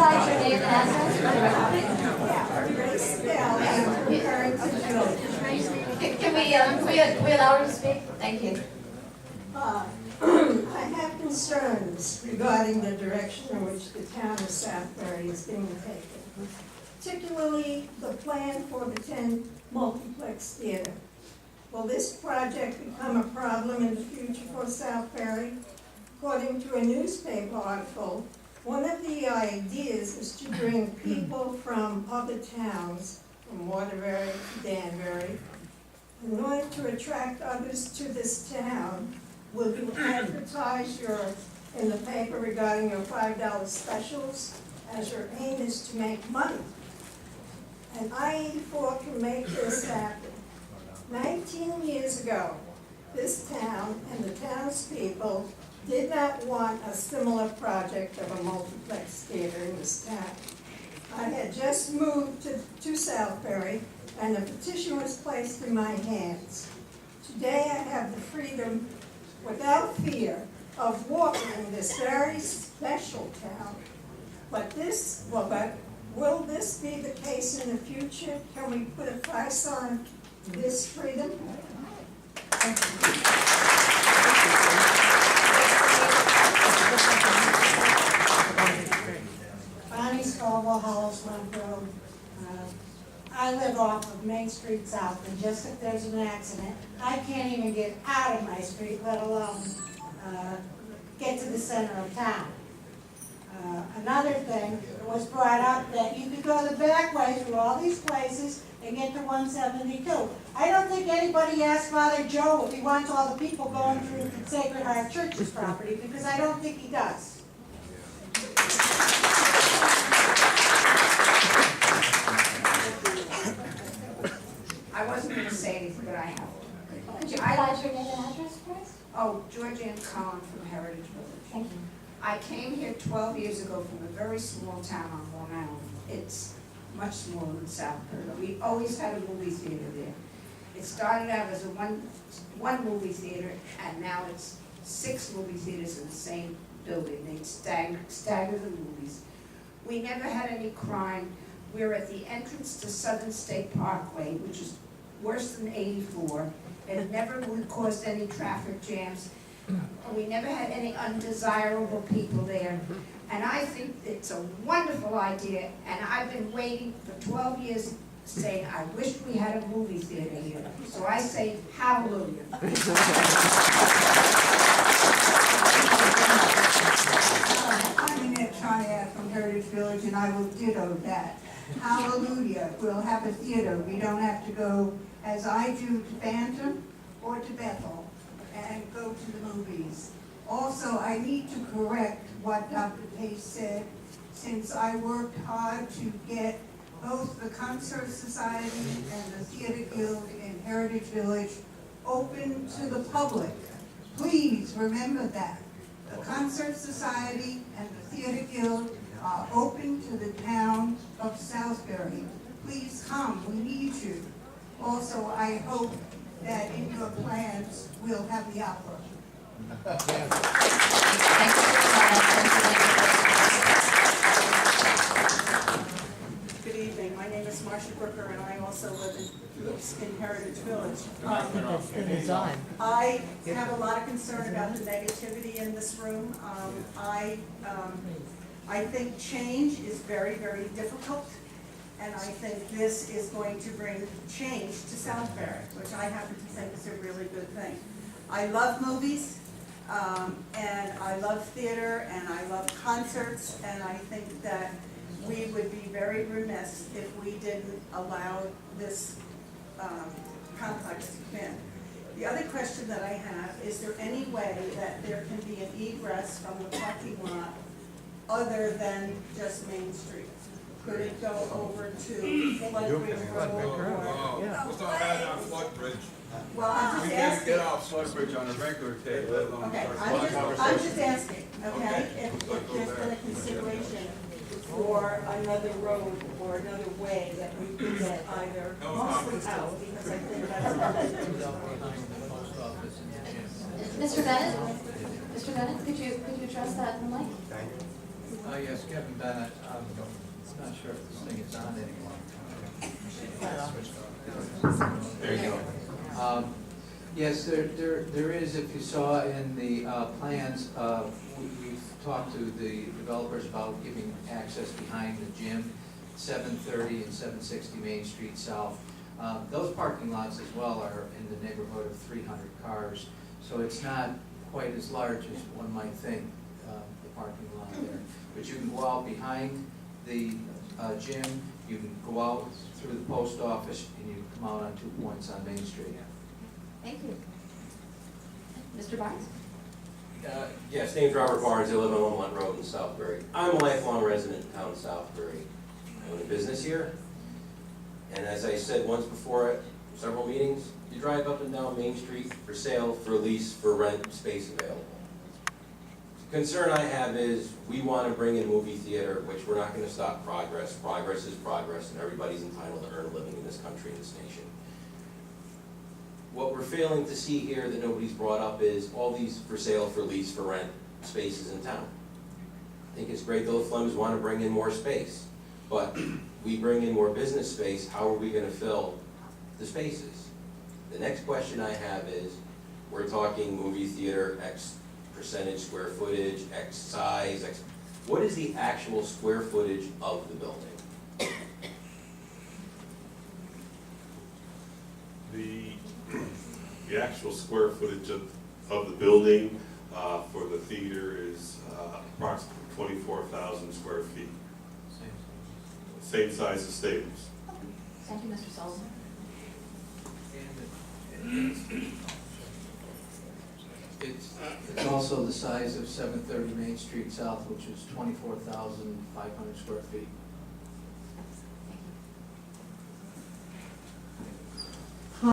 provide your name and address for the record? Can we allow her to speak? Thank you. I have concerns regarding the direction in which the town of Southbury is being taken, particularly the plan for the 10 multiplex theater. Will this project become a problem in the future for Southbury? According to a newspaper article, one of the ideas is to bring people from other towns, from Waterbury to Danbury. In order to attract others to this town, will you advertise in the paper regarding your $5 specials, as your aim is to make money? And I-84 can make this happen. 19 years ago, this town and the townspeople did not want a similar project of a multiplex theater in this town. I had just moved to Southbury, and a petition was placed in my hands. Today I have the freedom, without fear, of walking in this very special town. But will this be the case in the future? Can we put a price on this freedom? Bonnie Scoville, Hollis Road. I live off of Main Street South, and just if there's an accident, I can't even get out of my street, let alone get to the center of town. Another thing was brought up that you could go the back way through all these places and get to 172. I don't think anybody asked Father Joe if he wants all the people going through Sacred Heart Church's property, because I don't think he does. I wasn't going to say anything, but I have. Could you provide your name and address first? Oh, Georgianne Collin from Heritage Village. Thank you. I came here 12 years ago from a very small town on Long Island. It's much smaller than Southbury. We always had a movie theater there. It started out as a one movie theater, and now it's 6 movie theaters in the same building. They stagger the movies. We never had any crime. We're at the entrance to Southern State Parkway, which is worse than 84. It never caused any traffic jams. We never had any undesirable people there. And I think it's a wonderful idea, and I've been waiting for 12 years saying, I wish we had a movie theater here. So I say, hallelujah. I'm Annette Triad from Heritage Village, and I will ditto that. Hallelujah, we'll have a theater. We don't have to go, as I do, to Bantam or to Bethel and go to the movies. Also, I need to correct what Dr. Pace said, since I worked hard to get both the Concert Society and the Theater Guild in Heritage Village open to the public. Please remember that. The Concert Society and the Theater Guild are open to the town of Southbury. Please come, we need you. Also, I hope that in your plans, we'll have the opera. Good evening. My name is Marcia Brooker, and I also live in Heritage Village. I have a lot of concern about the negativity in this room. I think change is very, very difficult, and I think this is going to bring change to Southbury, which I happen to think is a really good thing. I love movies, and I love theater, and I love concerts, and I think that we would be very remiss if we didn't allow this complex to come in. The other question that I have, is there any way that there can be an egress from the parking lot other than just Main Street? Could it go over to Floodbridge Road or? It's not bad on Floodbridge. Well, I'm We just can't asking. get off Southbridge on a regular day, let alone Okay, start I'm just asking, okay, Okay. if there's been a consideration for another road or another way that we could get either mostly out, because I think that's. Mr. Bennett? Mr. Bennett, could you address that in the mic? Yes, Kevin Bennett, I'm not sure if this thing is on anymore. There you go. Yes, there is, if you saw in the plans, we've talked to the developers about giving access behind the gym, 730 and 760 Main Street South. Those parking lots as well are in the neighborhood of 300 cars, so it's not quite as large as one might think, the parking lot there. But you can go out behind the gym, you can go out through the post office, and you come out on 2 points on Main Street. Thank you. Mr. Barnes? Yes, name's Robert Barnes, I live on Longmont Road in Southbury. I'm a lifelong resident in town of Southbury. I own a business here, and as I said once before at several meetings, you drive up and down Main Street for sale, for lease, for rent, space available. The concern I have is, we want to bring in movie theater, which we're not going to stop progress. Progress is progress, and everybody's entitled to earn a living in this country and this nation. What we're failing to see here that nobody's brought up is all these for sale, for lease, for rent spaces in town. I think it's great though the Flems want to bring in more space, but we bring in more business space, how are we going to fill the spaces? The next question I have is, we're talking movie theater, X percentage square footage, X size, X. What is the actual square footage of the building? The actual square footage of the building for the theater is approximately 24,000 square feet. Same size as Staples. Thank you, Mr. Sullivan. It's also the size of 730 Main Street South, which is 24,500 square feet.